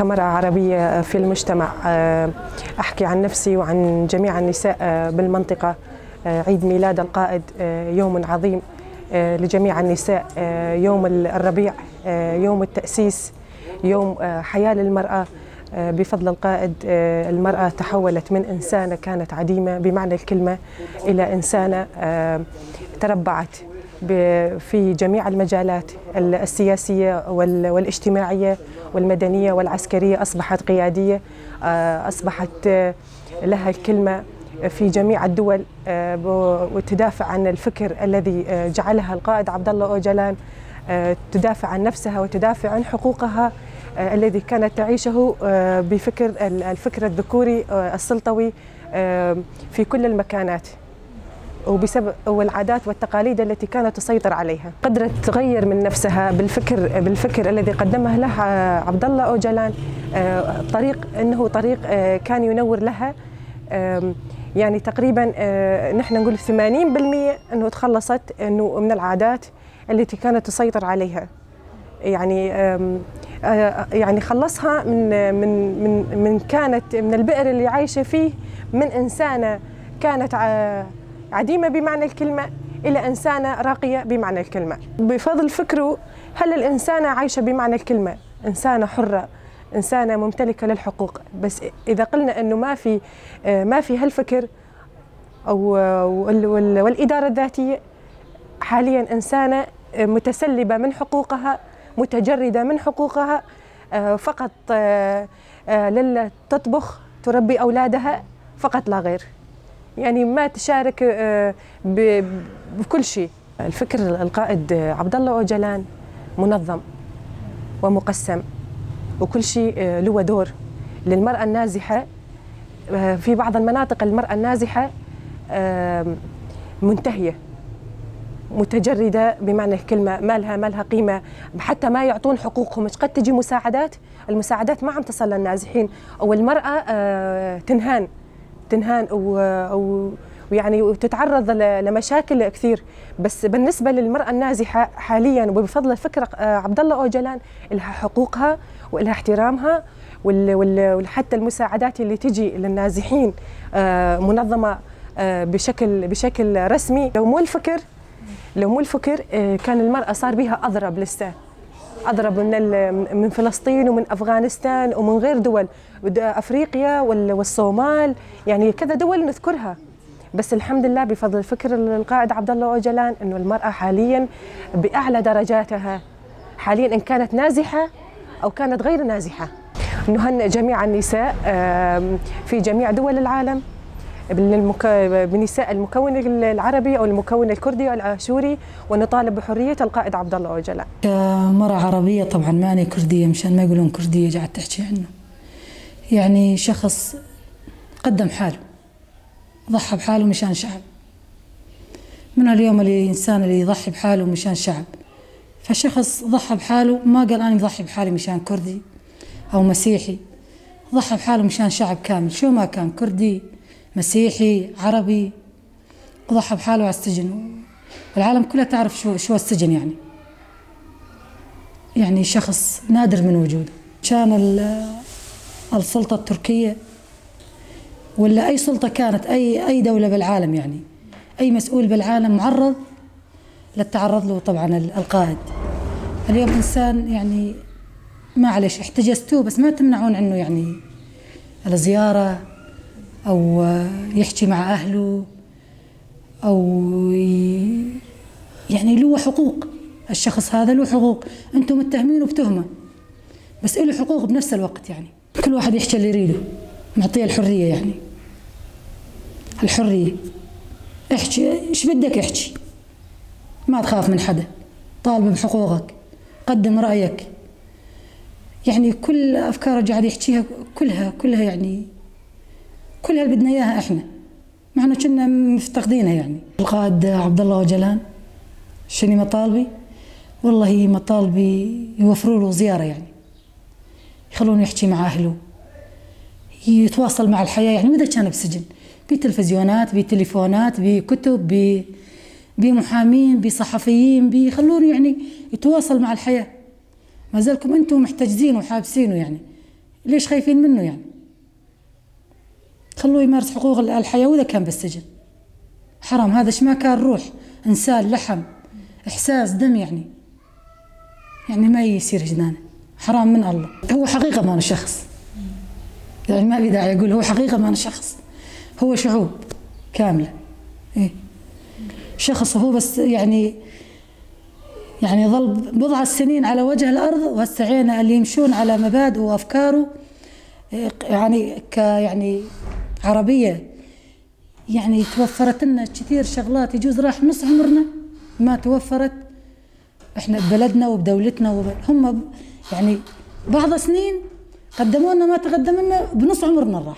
كمرأة عربية في المجتمع أحكي عن نفسي وعن جميع النساء بالمنطقة. عيد ميلاد القائد يوم عظيم لجميع النساء، يوم الربيع، يوم التأسيس، يوم حياة للمرأة. بفضل القائد المرأة تحولت من إنسانة كانت عديمة بمعنى الكلمة إلى إنسانة تربعت في جميع المجالات السياسية والاجتماعية والمدنية والعسكرية. أصبحت قيادية، أصبحت لها الكلمة في جميع الدول، وتدافع عن الفكر الذي جعلها القائد عبد الله أوجلان تدافع عن نفسها وتدافع عن حقوقها الذي كانت تعيشه بفكر الفكر الذكوري السلطوي في كل المكانات، وبسبب والعادات والتقاليد التي كانت تسيطر عليها. قدرت تغير من نفسها بالفكر الذي قدمه لها عبد الله أوجلان، انه طريق كان ينور لها. يعني تقريبا نحن نقول 80% انه تخلصت انه من العادات التي كانت تسيطر عليها. يعني خلصها من كانت من البئر اللي عايشه فيه، من انسانه كانت عديمه بمعنى الكلمه الى انسانه راقيه بمعنى الكلمه. بفضل فكره هل الانسانه عايشه بمعنى الكلمه، انسانه حره، انسانه ممتلكه للحقوق. بس اذا قلنا انه ما في هالفكر او والاداره الذاتيه، حاليا انسانه متسلبه من حقوقها، متجرده من حقوقها، فقط تطبخ تربي اولادها فقط لا غير. يعني ما تشارك بكل شيء. الفكر القائد عبد الله أوجلان منظم ومقسم، وكل شيء له دور. للمرأة النازحة في بعض المناطق المرأة النازحة منتهية، متجردة بمعنى الكلمة، ما لها قيمة، حتى ما يعطون حقوقهم. قد تجي المساعدات ما عم تصل للنازحين، أو المرأة تنهان ويعني وتتعرض لمشاكل كثير. بس بالنسبة للمرأة النازحة حاليا وبفضل الفكر عبد الله أوجلان لها حقوقها ولها احترامها، وحتى المساعدات اللي تجي للنازحين منظمة بشكل رسمي. لو مو الفكر كان المرأة صار بها أضرب لسه، أضرب من فلسطين ومن أفغانستان ومن غير دول، أفريقيا والصومال، يعني كذا دول نذكرها. بس الحمد لله بفضل الفكر القائد عبد الله أوجلان إنه المرأة حاليا بأعلى درجاتها، حاليا إن كانت نازحة أو كانت غير نازحة. نهنئ جميع النساء في جميع دول العالم بنساء المكون العربي أو المكون الكردي أو الآشوري، ونطالب بحرية القائد عبد الله أوجلان. كمرأة عربية طبعا ما أنا كردية، مشان ما يقولون كردية قاعد تحكي عنه. يعني شخص قدم حاله، ضحى بحاله مشان شعب. من اليوم الإنسان اللي يضحي بحاله مشان شعب، فشخص ضحى بحاله ما قال أنا بضحي بحالي مشان كردي أو مسيحي، ضحى بحاله مشان شعب كامل، شو ما كان، كردي، مسيحي، عربي، ضحى بحاله على السجن. والعالم كلها تعرف شو السجن. يعني شخص نادر من وجوده. كان السلطة التركية ولا أي سلطة كانت، أي دولة بالعالم، يعني أي مسؤول بالعالم معرض للتعرض له طبعا القائد. اليوم إنسان يعني معلش احتجزتوه، بس ما تمنعون عنه يعني الزيارة أو يحكي مع أهله، أو يعني له حقوق. الشخص هذا له حقوق، أنتم متهمينه بتهمة بس له حقوق بنفس الوقت. يعني كل واحد يحكي اللي يريده، معطيه الحرية. يعني الحرية، احكي ايش بدك احكي، ما تخاف من حدا، طالب بحقوقك، قدم رأيك. يعني كل أفكاره قاعد يحكيها كلها يعني كلها اللي بدنا إياها إحنا، ما احنا كنا مفتقدينها. يعني القائد عبد الله أوجلان شنو مطالبي؟ والله مطالبي يوفروا له زيارة، يعني يخلونه يحكي مع أهله، يتواصل مع الحياة. يعني وإذا كان بسجن، بتلفزيونات، بتليفونات، بكتب، بمحامين، بصحفيين، بيخلونه يعني يتواصل مع الحياة. ما زالكم أنتم محتجزين وحابسينه، يعني ليش خايفين منه يعني؟ خلوه يمارس حقوق الحياة وإذا كان بالسجن. حرام، هذا ما كان روح إنسان، لحم، إحساس، دم يعني ما يصير جنانه. حرام من الله. هو حقيقة ما أنا شخص، يعني ما لي داعي أقول هو حقيقة ما أنا شخص، هو شعوب كاملة. إيه شخص هو بس يعني ظل بضع سنين على وجه الأرض، واستعينا اللي يمشون على مبادئه وأفكاره يعني عربية. يعني توفرت لنا كثير شغلات يجوز راح نص عمرنا ما توفرت. احنا ببلدنا وبدولتنا هم يعني بعض سنين قدموا لنا ما تقدم لنا بنص عمرنا راح.